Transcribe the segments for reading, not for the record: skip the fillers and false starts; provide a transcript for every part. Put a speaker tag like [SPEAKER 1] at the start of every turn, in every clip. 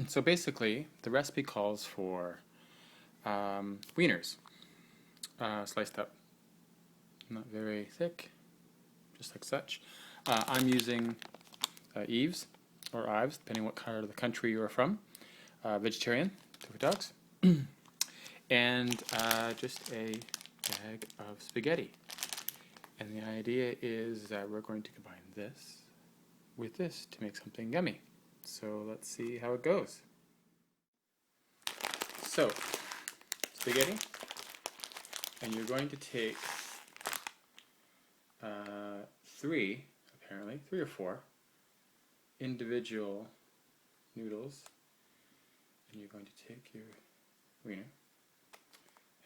[SPEAKER 1] So basically, the recipe calls for wieners, sliced up, not very thick, just like such. I'm using Eves or Ives, depending what part of the country you are from. Vegetarian, for dogs, and just a bag of spaghetti. And the idea is that we're going to combine this with this to make something yummy. So let's see how it goes. So, spaghetti, and you're going to take three or four individual noodles, and you're going to take your wiener,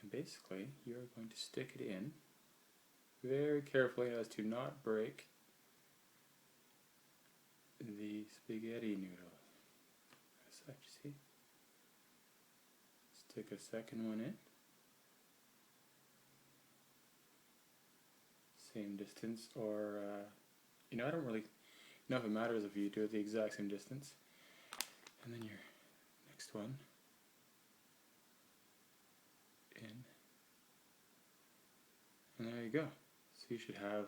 [SPEAKER 1] and basically you're going to stick it in very carefully as to not break the spaghetti noodle. As such, see? Stick a second one in. Same distance, or I don't really know if it matters if you do it the exact same distance. And then your next one in, and there you go. So you should have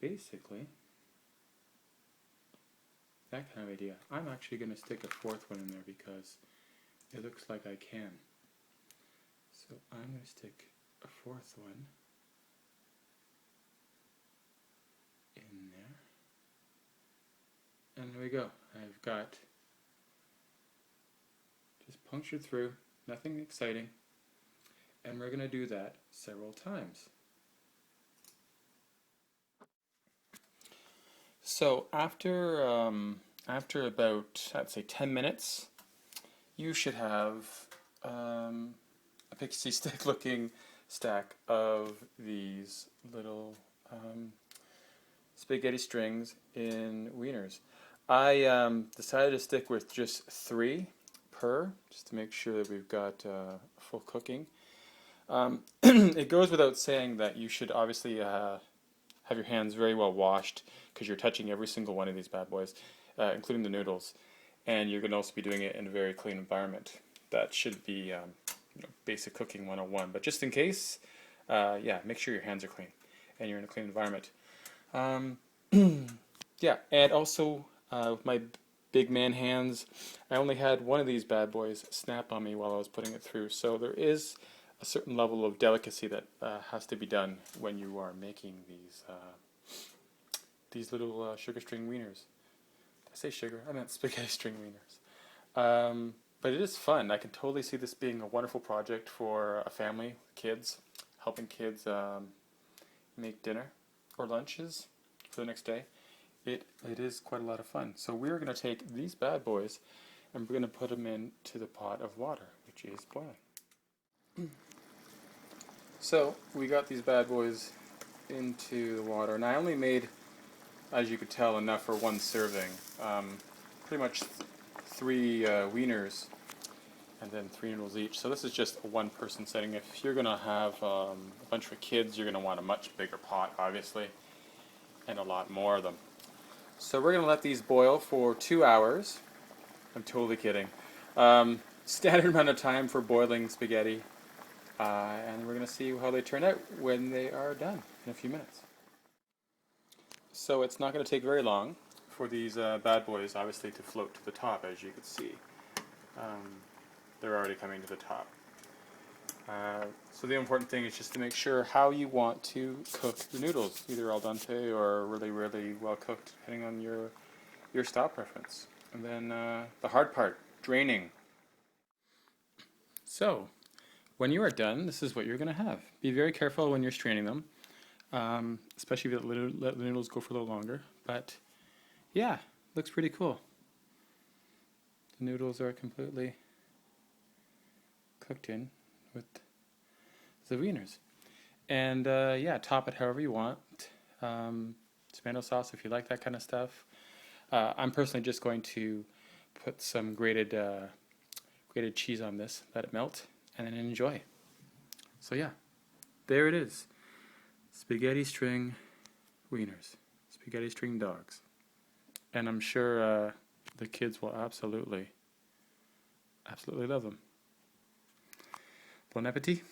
[SPEAKER 1] basically that kind of idea. I'm actually going to stick a fourth one in there because it looks like I can. So I'm going to stick a fourth one in there. And there we go. I've got just punctured through, nothing exciting. And we're going to do that several times. So after about, I'd say 10 minutes, you should have a pixie stick looking stack of these little spaghetti strings in wieners. I decided to stick with just 3 per, just to make sure that we've got full cooking. It goes without saying that you should obviously have your hands very well washed because you're touching every single one of these bad boys, including the noodles, and you're going to also be doing it in a very clean environment. That should be basic cooking 101, but just in case, yeah, make sure your hands are clean and you're in a clean environment. Yeah, and also with my big man hands, I only had one of these bad boys snap on me while I was putting it through, so there is a certain level of delicacy that has to be done when you are making these little sugar string wieners. Did I say sugar? I meant spaghetti string wieners. But it is fun. I can totally see this being a wonderful project for a family, kids, helping kids make dinner or lunches for the next day. It is quite a lot of fun. So we're going to take these bad boys and we're going to put them into the pot of water, which is boiling. So we got these bad boys into the water, and I only made, as you could tell, enough for one serving. Pretty much 3 wieners and then 3 noodles each. So this is just a one-person setting. If you're going to have a bunch of kids, you're going to want a much bigger pot, obviously, and a lot more of them. So we're going to let these boil for 2 hours. I'm totally kidding. Standard amount of time for boiling spaghetti. And we're going to see how they turn out when they are done in a few minutes. So it's not going to take very long for these bad boys, obviously, to float to the top, as you can see. They're already coming to the top. So the important thing is just to make sure how you want to cook the noodles, either al dente or really, really well cooked, depending on your style preference. And then the hard part, draining. So when you are done, this is what you're going to have. Be very careful when you're straining them, especially if you let the noodles go for a little longer. But yeah, looks pretty cool. The noodles are completely cooked in with the wieners. And yeah, top it however you want. Tomato sauce if you like that kind of stuff. I'm personally just going to put some grated cheese on this, let it melt, and then enjoy. So yeah, there it is. Spaghetti string wieners. Spaghetti string dogs. And I'm sure The kids will absolutely love them. Bon appetit.